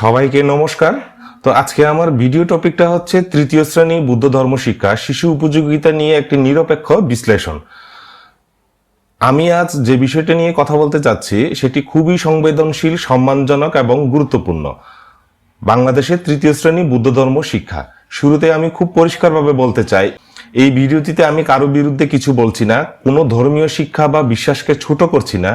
সবাইকে নমস্কার। তো আজকে আমার ভিডিও টপিকটা হচ্ছে তৃতীয় শ্রেণী বুদ্ধ ধর্ম শিক্ষা শিশু উপযোগিতা নিয়ে একটি নিরপেক্ষ বিশ্লেষণ। আমি আজ যে বিষয়টা নিয়ে কথা বলতে চাচ্ছি সেটি খুবই সংবেদনশীল, সম্মানজনক এবং গুরুত্বপূর্ণ। বাংলাদেশের তৃতীয় শ্রেণী বুদ্ধ ধর্ম শিক্ষা। শুরুতে আমি খুব পরিষ্কারভাবে বলতে চাই, এই ভিডিওটিতে আমি কারো বিরুদ্ধে কিছু বলছি না, কোনো ধর্মীয় শিক্ষা বা বিশ্বাসকে ছোট করছি না,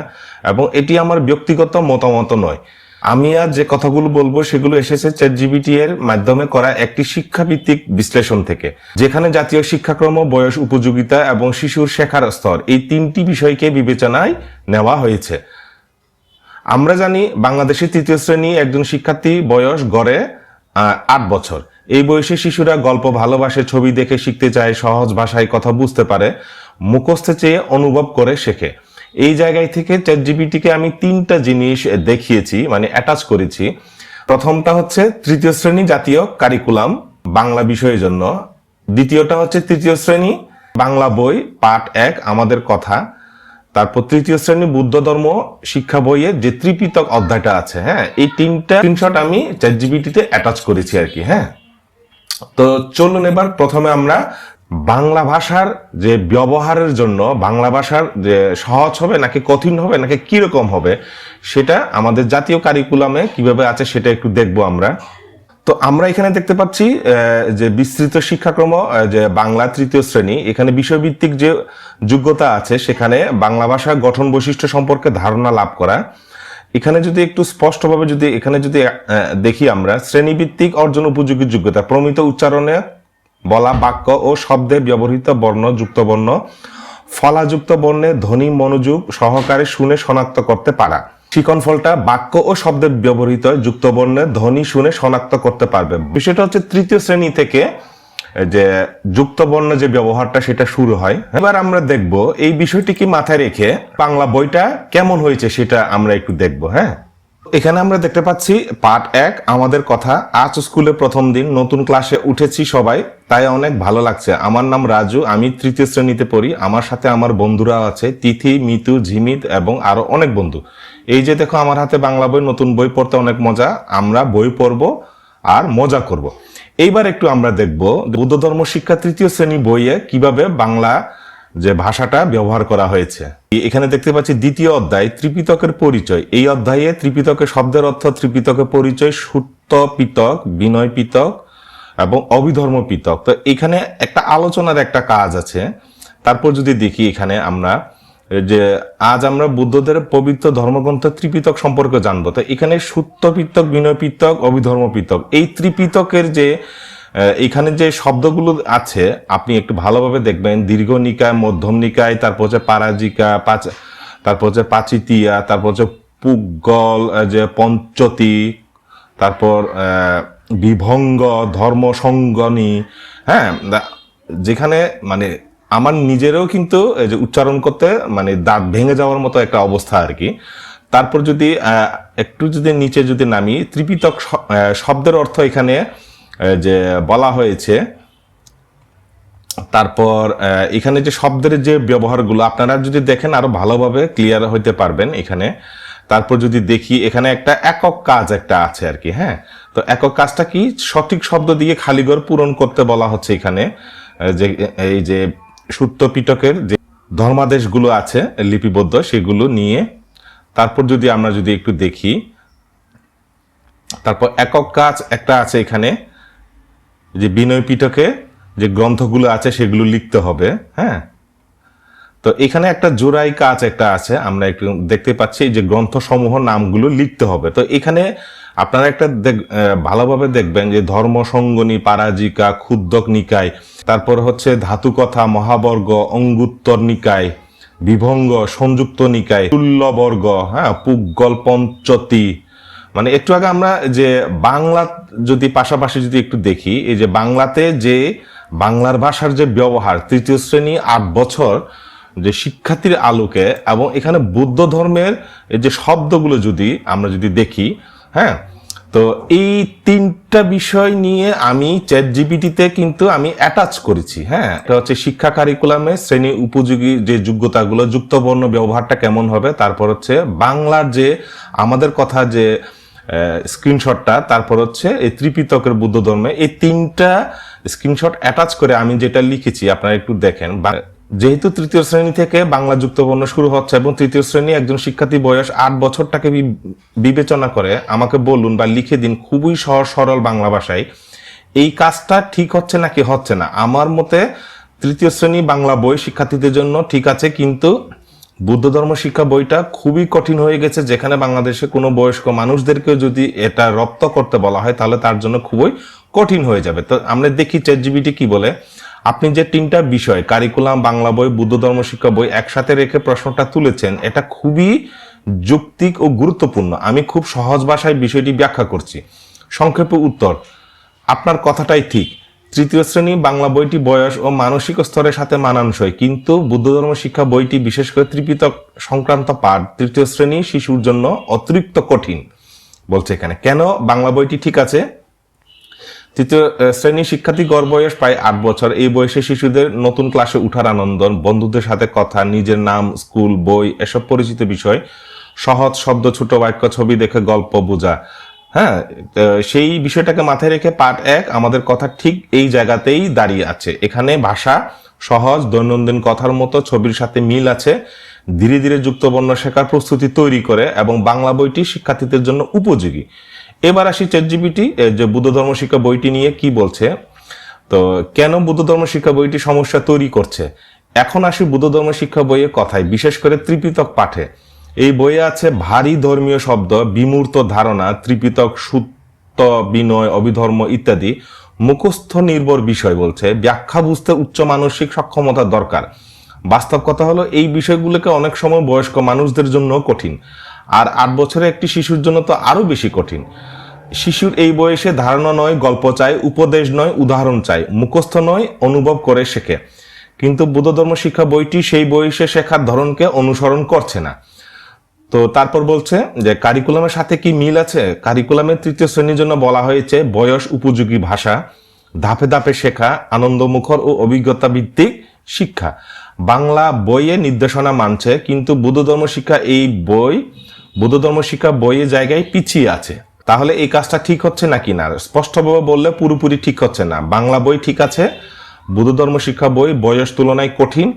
এবং এটি আমার ব্যক্তিগত মতামত নয়। আমি আজ যে কথাগুলো বলবো সেগুলো এসেছে চ্যাটজিপিটি এর মাধ্যমে করা একটি শিক্ষাভিত্তিক বিশ্লেষণ থেকে, যেখানে জাতীয় শিক্ষাক্রম, বয়স, উপযোগিতা এবং শিশুর শেখার স্তর এই তিনটি বিষয়কে বিবেচনায় নেওয়া হয়েছে। আমরা জানি বাংলাদেশের তৃতীয় শ্রেণী একজন শিক্ষার্থী বয়স গড়ে 8 বছর। এই বয়সে শিশুরা গল্প ভালোবাসে, ছবি দেখে শিখতে চায়, সহজ ভাষায় কথা বুঝতে পারে, মুখস্থে চেয়ে অনুভব করে শেখে। এই জায়গায় থেকে চ্যাটজিপিটিকে আমি 3টা জিনিস দেখিয়েছি, মানে অ্যাটাচ করেছি। প্রথমটা হচ্ছে তৃতীয় শ্রেণী জাতীয় কারিকুলাম বাংলা বিষয়ের জন্য। দ্বিতীয়টা হচ্ছে তৃতীয় শ্রেণী বাংলা বই পাঠ 1 আমাদের কথা। তারপর তৃতীয় শ্রেণী বুদ্ধ ধর্ম শিক্ষা বইয়ের যে ত্রিপিটক অধ্যায়টা আছে, হ্যাঁ, এই 3টা স্ক্রিনশট আমি চ্যাটজিপিটিতে অ্যাটাচ করেছি আর কি। হ্যাঁ, তো চলুন এবার প্রথমে আমরা বাংলা ভাষার যে ব্যবহারের জন্য, বাংলা ভাষার যে সহজ হবে নাকি কঠিন হবে নাকি কিরকম হবে সেটা আমাদের জাতীয় কারিকুলামে কিভাবে আছে সেটা একটু দেখবো আমরা। তো আমরা এখানে দেখতে পাচ্ছি যে বিস্তৃত শিক্ষাক্রম, যে বাংলা তৃতীয় শ্রেণী, এখানে বিষয়ভিত্তিক যে যোগ্যতা আছে সেখানে বাংলা ভাষার গঠন বৈশিষ্ট্য সম্পর্কে ধারণা লাভ করা। এখানে যদি একটু স্পষ্টভাবে যদি এখানে যদি দেখি আমরা, শ্রেণীভিত্তিক অর্জন উপযোগী যোগ্যতা, প্রমিত উচ্চারণে বলা বাক্য ও শব্দে ব্যবহৃত বর্ণ, যুক্ত বর্ণ, ফলাযুক্ত বর্ণে ধ্বনি মনোযোগ সহকারে শুনে শনাক্ত করতে পারা। শিখন ফলটা বাক্য ও শব্দে ব্যবহৃত যুক্ত বর্ণে ধ্বনি শুনে শনাক্ত করতে পারবে। বিষয়টা হচ্ছে তৃতীয় শ্রেণী থেকে যে যুক্ত বর্ণ যে ব্যবহারটা সেটা শুরু হয়। এবার আমরা দেখব এই বিষয়টিকে মাথায় রেখে বাংলা বইটা কেমন হয়েছে সেটা আমরা একটু দেখব। হ্যাঁ, এখানে আমরা দেখতে পাচ্ছি পাঠ 1 আমাদের কথা। আজ স্কুলে প্রথম দিন, নতুন ক্লাসে উঠেছি সবাই, তাই অনেক ভালো লাগছে। আমার নাম রাজু, আমি তৃতীয় শ্রেণীতে পড়ি। আমার সাথে আমার বন্ধুরা আছে, তিথি, মিতু, ঝিমিত এবং আরো অনেক বন্ধু। এই যে দেখো আমার হাতে বাংলা বই, নতুন বই পড়তে অনেক মজা। আমরা বই পড়বো আর মজা করব। এইবার একটু আমরা দেখব বুদ্ধ ধর্ম শিক্ষা তৃতীয় শ্রেণী বইয়ে কিভাবে বাংলা যে ভাষাটা ব্যবহার করা হয়েছে। এখানে দেখতে পাচ্ছি দ্বিতীয় অধ্যায় ত্রিপিটকের পরিচয়। এই অধ্যায়ে ত্রিপিটকের শব্দের অর্থ, ত্রিপিটকের পরিচয়, সূত্র পিটক, বিনয় পিটক এবং অভিধর্ম পিটক। তো এখানে একটা আলোচনার একটা কাজ আছে। তারপর যদি দেখি এখানে আমরা যে আজ আমরা বুদ্ধদের পবিত্র ধর্মগ্রন্থ ত্রিপিটক সম্পর্কে জানবো। তো এখানে সূত্র পিটক, বিনয় পিটক, অভিধর্ম পিটক, এই ত্রিপিটকের যে এখানে যে শব্দগুলো আছে আপনি একটু ভালোভাবে দেখবেন। দীর্ঘ নিকায়, মধ্যম নিকায়, তারপর হচ্ছে পারাজিকা, তারপর হচ্ছে পাচিতিয়া, তারপর হচ্ছে পুগল, যে পঞ্চতি, তারপর বিভঙ্গ, ধর্ম সঙ্গনী। হ্যাঁ, যেখানে মানে আমার নিজেরও কিন্তু যে উচ্চারণ করতে মানে দাঁত ভেঙে যাওয়ার মতো একটা অবস্থা আর কি। তারপর যদি একটু যদি নিচে যদি নামি, ত্রিপিটক শব্দের অর্থ এখানে যে বলা হয়েছে। তারপর এখানে যে শব্দের যে ব্যবহারগুলো আপনারা যদি দেখেন আরো ভালোভাবে ক্লিয়ার হইতে পারবেন এখানে। তারপর যদি দেখি এখানে একটা একক কাজ একটা আছে আর কি। হ্যাঁ, তো একক কাজটা কি? সঠিক শব্দ দিয়ে খালিঘর পূরণ করতে বলা হচ্ছে এখানে। যে এই যে সূত্র পিটকের যে ধর্মাদেশগুলো আছে লিপিবদ্ধ সেগুলো নিয়ে। তারপর যদি আমরা যদি একটু দেখি, তারপর একক কাজ একটা আছে এখানে, যে বিনয় পিটকে যে গ্রন্থগুলো আছে সেগুলো লিখতে হবে। হ্যাঁ, তো এখানে একটা জোড়াই কাজ একটা আছে, আমরা একটু দেখতে পাচ্ছি যে গ্রন্থ সমূহ নামগুলো লিখতে হবে। তো এখানে আপনারা একটা ভালোভাবে দেখবেন যে ধর্ম সঙ্গনী, পারাজিকা, ক্ষুদ্রক নিকায়, তারপর হচ্ছে ধাতু কথা, মহাবর্গ, অঙ্গুত্তর নিকায়, বিভঙ্গ, সংযুক্ত নিকায়, তুল্যবর্গ, হ্যাঁ, পুগল, পঞ্চতি। মানে একটু আগে আমরা যে বাংলা যদি পাশাপাশি যদি একটু দেখি, এই যে বাংলাতে যে বাংলার ভাষার যে ব্যবহার তৃতীয় শ্রেণী 8 বছর যে শিক্ষার্থীর আলোকে, এবং এখানে বৌদ্ধ ধর্মের যে শব্দগুলো যদি আমরা যদি দেখি, হ্যাঁ, তো এই 3টা বিষয় নিয়ে আমি চ্যাটজিপিটিতে কিন্তু আমি অ্যাটাচ করেছি। হ্যাঁ, এটা হচ্ছে শিক্ষা কারিকুলামে শ্রেণী উপযোগী যে যোগ্যতাগুলো, যুক্ত বর্ণ ব্যবহারটা কেমন হবে, তারপর হচ্ছে বাংলার যে আমাদের কথা যে স্ক্রিনশটটা, তারপর হচ্ছে এই ত্রিপিটকের বুদ্ধ ধর্মে, এই 3টা স্ক্রিনশট অ্যাটাচ করে আমি যেটা লিখেছি আপনারা একটু দেখেন। যেহেতু তৃতীয় শ্রেণী থেকে বাংলা যুক্তবর্ণ শুরু হচ্ছে এবং তৃতীয় শ্রেণী একজন শিক্ষার্থী বয়স 8 বছরটাকে বিবেচনা করে আমাকে বলুন বা লিখে দিন খুবই সহজ সরল বাংলা ভাষায় এই কাজটা ঠিক হচ্ছে নাকি হচ্ছে না। আমার মতে তৃতীয় শ্রেণী বাংলা বই শিক্ষার্থীদের জন্য ঠিক আছে, কিন্তু বুদ্ধ ধর্ম শিক্ষা বইটা খুবই কঠিন হয়ে গেছে, যেখানে বাংলাদেশে কোনো বয়স্ক মানুষদেরকেও যদি এটা রপ্ত করতে বলা হয় তাহলে তার জন্য খুবই কঠিন হয়ে যাবে। তো আমরা দেখি চ্যাটজিপিটি কি বলে। আপনি যে 3টা বিষয় কারিকুলাম, বাংলা বই, বুদ্ধ ধর্ম শিক্ষা বই একসাথে রেখে প্রশ্নটা তুলেছেন, এটা খুবই যৌক্তিক ও গুরুত্বপূর্ণ। আমি খুব সহজ ভাষায় বিষয়টি ব্যাখ্যা করছি। সংক্ষেপে উত্তর, আপনার কথাটাই ঠিক। তৃতীয় শ্রেণী বাংলা বইটি বয়স ও মানসিক স্তরের সাথে মানানসই, কিন্তু বুদ্ধ ধর্ম শিক্ষা বইটি বিশেষ করে ত্রিপিটক সংক্রান্ত পাঠ তৃতীয় শ্রেণী শিশুর জন্য অতিরিক্ত কঠিন বলছে এখানে। কেন বাংলা বইটি ঠিক আছে? তৃতীয় শ্রেণী শিক্ষার্থী গড় বয়স প্রায় 8 বছর। এই বয়সে শিশুদের নতুন ক্লাসে উঠার আনন্দ, বন্ধুদের সাথে কথা, নিজের নাম, স্কুল, বই এসব পরিচিত বিষয়, সহজ শব্দ, ছোট বাক্য, ছবি দেখে গল্প বোঝা। হ্যাঁ, সেই বিষয়টাকে মাথায় রেখে পার্ট 1 আমাদের কথা ঠিক এই জায়গাতেই দাঁড়িয়ে আছে। এখানে ভাষা সহজ, দৈনন্দিন কথার মতো, ছবির সাথে মিল আছে, ধীরে ধীরে যুক্তবর্ণ শেখার প্রস্তুতি তৈরি করে এবং বাংলা বইটি শিক্ষার্থীদের জন্য উপযোগী। এবার আসি চ্যাটজিপিটি যে বুদ্ধ ধর্ম শিক্ষা বইটি নিয়ে কি বলছে। তো কেন বুদ্ধ ধর্ম শিক্ষা বইটি সমস্যা তৈরি করছে, এখন আসি বুদ্ধ ধর্ম শিক্ষা বইয়ের কথায়, বিশেষ করে ত্রিপিটক পাঠে। এই বইয়ে আছে ভারী ধর্মীয় শব্দ, বিমূর্ত ধারণা, ত্রিপিটক, সূত্র, বিনয়, অভিধর্ম ইত্যাদি মুখস্থ নির্ভর বিষয়। বলছে ব্যাখ্যা বুঝতে উচ্চ মানসিক সক্ষমতা দরকার। বাস্তব কথা হলো এই বিষয়গুলোকে অনেক সময় বয়স্ক মানুষদের জন্য কঠিন, আর 8 বছরের একটি শিশুর জন্য তো আরো বেশি কঠিন। শিশুর এই বয়সে ধারণা নয়, গল্প চাই, উপদেশ নয়, উদাহরণ চাই, মুখস্থ নয়, অনুভব করে শেখে। কিন্তু বুদ্ধ ধর্ম শিক্ষা বইটি সেই বয়সে শেখার ধরনকে অনুসরণ করছে না। তো তারপর বলছে যে কারিকুলামের সাথে কি মিল আছে। কারিকুলামের তৃতীয় শ্রেণীর জন্য বলা হয়েছে বয়স উপযোগী ভাষা, ধাপে ধাপে শেখা, আনন্দমুখর ও অভিজ্ঞতা ভিত্তিক শিক্ষা। বাংলা বইয়ে নির্দেশনা মানছে, কিন্তু বুদ্ধ ধর্ম শিক্ষা বইয়ের জায়গায় পিছিয়ে আছে। তাহলে এই কাজটা ঠিক হচ্ছে নাকি না? স্পষ্টভাবে বললে পুরোপুরি ঠিক হচ্ছে না। বাংলা বই ঠিক আছে, বুদ্ধ ধর্ম শিক্ষা বই বয়স তুলনায় কঠিন।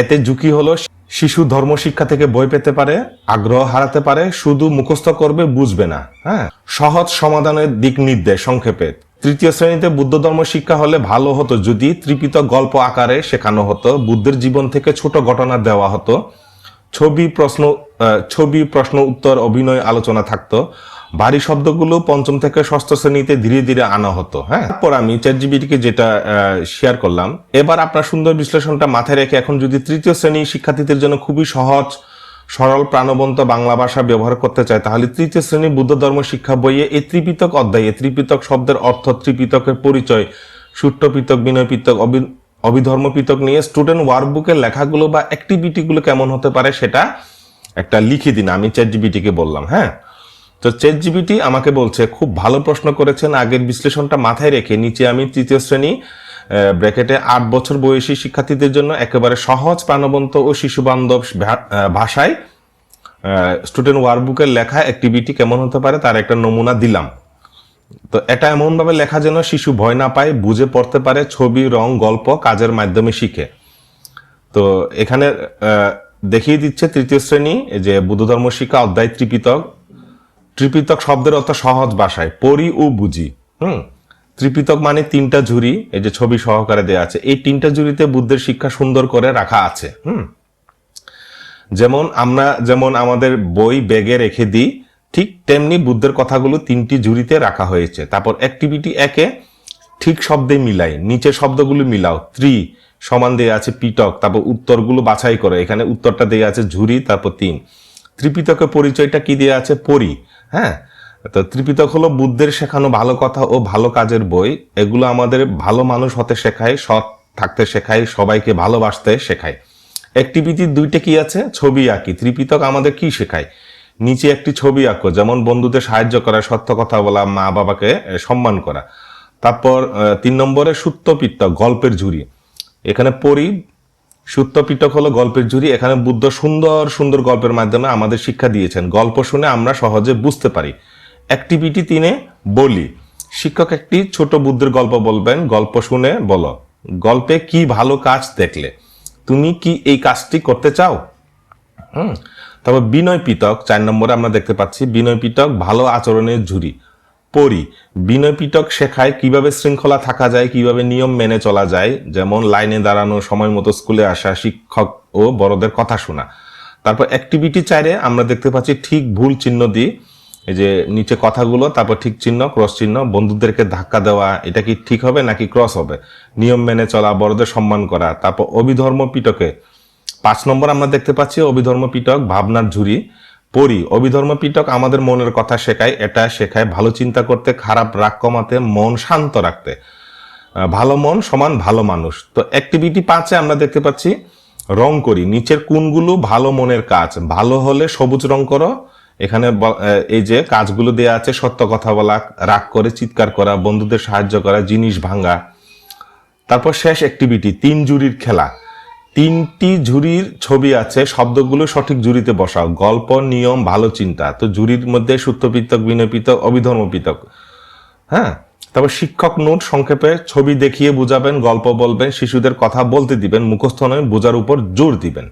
এতে ঝুঁকি হলো শিশু ধর্ম শিক্ষা থেকে বই পেতে পারে, আগ্রহ হারাতে পারে, শুধু মুখস্থ করবে, বুঝবে না। হ্যাঁ, সহজ সমাধানের দিক নির্দেশ সংক্ষেপে, তৃতীয় শ্রেণীতে বুদ্ধ ধর্ম শিক্ষা হলে ভালো হতো যদি ত্রিপিটক গল্প আকারে শেখানো হতো, বুদ্ধের জীবন থেকে ছোট ঘটনা দেওয়া হতো, ছবি প্রশ্ন উত্তর, অভিনয়, আলোচনা থাকতো, ভারী শব্দগুলো 5ম থেকে 6ষ্ঠ শ্রেণীতে ধীরে ধীরে আনা হতো। হ্যাঁ, তারপর আমি চ্যাটজিপিটিকে যেটা শেয়ার করলাম, এবার আপনার সুন্দর বিশ্লেষণটা মাথায় রেখে এখন যদি তৃতীয় শ্রেণীর শিক্ষার্থীদের জন্য খুবই সহজ সরল প্রাণবন্ত বাংলা ভাষা ব্যবহার করতে চায়, তাহলে তৃতীয় শ্রেণী বুদ্ধ ধর্ম শিক্ষা বইয়ে এই ত্রিপিটক অধ্যায়ে ত্রিপিটক শব্দের অর্থ, ত্রিপিটকের পরিচয়, সূত্র পিটক, বিনয় পিটক, অভিধর্ম পিটক নিয়ে স্টুডেন্ট ওয়ার্কবুকের লেখাগুলো বা অ্যাক্টিভিটিগুলো কেমন হতে পারে সেটা একটা লিখে দিন। আমি চ্যাটজিপিটিকে বললাম। হ্যাঁ, তো চ্যাটজিপিটি আমাকে বলছে খুব ভালো প্রশ্ন করেছেন, আগের বিশ্লেষণটা মাথায় রেখে নিচে আমি তৃতীয় শ্রেণী ব্র্যাকেটে 8 বছর বয়সী শিক্ষার্থীদের জন্য একেবারে সহজ, প্রাণবন্ত ও শিশু বান্ধব ভাষায় স্টুডেন্ট ওয়ার্কবুকের লেখা অ্যাক্টিভিটি কেমন হতে পারে তার একটা নমুনা দিলাম। তো এটা এমনভাবে লেখা যেন শিশু ভয় না পায়, বুঝে পড়তে পারে, ছবি, রং, গল্প, কাজের মাধ্যমে শিখে। তো এখানে দেখিয়ে দিচ্ছে তৃতীয় শ্রেণী যে বুদ্ধ ধর্ম শিক্ষা অধ্যায় ত্রিপিটক শব্দের অর্থ সহজ ভাষায় পড়ি ও বুঝি। ত্রিপিটক মানে 3টা ঝুড়ি, এই যে ছবি সহকারে দেয়া আছে, এই 3টা ঝুড়িতে বুদ্ধের শিক্ষা সুন্দর করে রাখা আছে। যেমন আমাদের বই ব্যাগে রেখে দিই, ঠিক তেমনি বুদ্ধের কথাগুলো 3টি ঝুড়িতে রাখা হয়েছে। তারপর অ্যাক্টিভিটি 1-এ ঠিক শব্দে মিলাই, নিচের শব্দগুলো মিলাও, সমান দেয়া আছে পিটক, তারপর উত্তরগুলো বাছাই করে, এখানে উত্তরটা দেয়া আছে ঝুড়ি, তারপর 3। ত্রিপিটকের পরিচয়টা কি দেয়া আছে? পড়ি। হ্যাঁ, তো ত্রিপিটক হলো বুদ্ধের শেখানো ভালো কথা ও ভালো কাজের বই। এগুলো আমাদের ভালো মানুষ হতে শেখায়, সৎ থাকতে শেখায়, সবাইকে ভালোবাসতে শেখায়। অ্যাক্টিভিটি 2টে কি আছে? ছবি আঁকি। ত্রিপিটক আমাদের কি শেখায়? নিচে একটি ছবি আঁকো, যেমন বন্ধুদের সাহায্য করা, সত্য কথা বলা, মা বাবাকে সম্মান করা। তারপর 3 নম্বরে সূত্র পিটক, গল্পের ঝুড়ি। এখানে পড়ি, সূত্র পিটক হলো গল্পের ঝুড়ি। এখানে বুদ্ধ সুন্দর সুন্দর গল্পের মাধ্যমে আমাদের শিক্ষা দিয়েছেন, গল্প শুনে আমরা সহজে বুঝতে পারি। অ্যাক্টিভিটি 3 বলি। শিক্ষক একটি ছোট বুদ্ধের গল্প বলবেন, গল্প শুনে বলো। গল্পে কি ভালো কাজ দেখলে, তুমি কি এই কাজটি করতে চাও? তারপর বিনয় পিটক 4 নম্বরে আমরা দেখতে পাচ্ছি, বিনয় পিটক ভালো আচরণের ঝুরি। পড়ি, বিনয় পিটক শেখায় কিভাবে শৃঙ্খলা থাকা যায়, কিভাবে নিয়ম মেনে চলা যায়, যেমন লাইনে দাঁড়ানো, সময় মতো স্কুলে আসা, শিক্ষক ও বড়দের কথা শোনা। তারপর অ্যাক্টিভিটি 4 আমরা দেখতে পাচ্ছি ঠিক ভুল চিহ্ন দিই, এই যে নিচে কথাগুলো, তারপর ঠিক চিহ্ন, ক্রস চিহ্ন, বন্ধুদেরকে ধাক্কা দেওয়া, এটা কি ঠিক হবে নাকি ক্রস হবে, নিয়ম মেনে চলা, বড়দের সম্মান করা। তারপর অভিধর্ম পিটকে 5 নম্বর আমরা দেখতে পাচ্ছি, অভিধর্ম পিটক ভাবনার ঝুরি। পড়ি, অভিধর্ম পিটক আমাদের মনের কথা শেখায়, এটা শেখায় ভালো চিন্তা করতে, খারাপ রাগ কমাতে, মন শান্ত রাখতে। ভালো মন সমান ভালো মানুষ। তো অ্যাক্টিভিটি 5 আমরা দেখতে পাচ্ছি রং করি, নিচের কোনগুলো ভালো মনের কাজ, ভালো হলে সবুজ রং করো। এখানে এই যে কাজগুলো দেয়া আছে, সত্য কথা বলা, রাগ করে চিৎকার করা, বন্ধুদের সাহায্য করা, জিনিস ভাঙা। তারপর শেষ অ্যাক্টিভিটি 3 জুরির খেলা। 3টি ঝুড়ির ছবি আছে, শব্দগুলো সঠিক ঝুড়িতে বসাও, গল্প, নিয়ম, ভালো চিন্তা। তো ঝুড়ির মধ্যে সূত্র পিতক, বিনয় পিতক, অভিধর্ম পিতক। হ্যাঁ, তারপর শিক্ষক নোট সংক্ষেপে ছবি দেখিয়ে বুঝাবেন, গল্প বলবেন, শিশুদের কথা বলতে দিবেন, মুখস্থ নয় বোঝার উপর জোর দিবেন।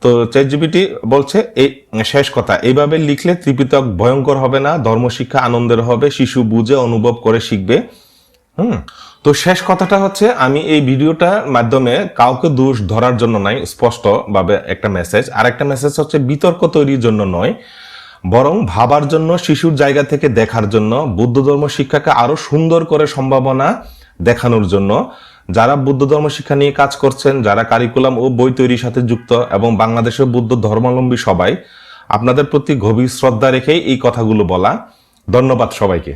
তো চ্যাটজিপিটি বলছে এই শেষ কথা, এইভাবে লিখলে ত্রিপিটক ভয়ঙ্কর হবে না, ধর্মশিক্ষা আনন্দের হবে, শিশু বুঝে অনুভব করে শিখবে। তো শেষ কথাটা হচ্ছে, আমি এই ভিডিওটার মাধ্যমে কাউকে দোষ ধরার জন্য নয়, স্পষ্টভাবে একটা মেসেজ। আর একটা মেসেজ হচ্ছে বিতর্ক তৈরির জন্য নয়, বরং ভাবার জন্য, শিশুর জায়গা থেকে দেখার জন্য, বুদ্ধ ধর্ম শিক্ষাকে আরো সুন্দর করে সম্ভাবনা দেখানোর জন্য। যারা বুদ্ধ ধর্ম শিক্ষা নিয়ে কাজ করছেন, যারা কারিকুলাম ও বই তৈরির সাথে যুক্ত, এবং বাংলাদেশের বুদ্ধ ধর্মাবলম্বী সবাই, আপনাদের প্রতি গভীর শ্রদ্ধা রেখেই এই কথাগুলো বলা। ধন্যবাদ সবাইকে।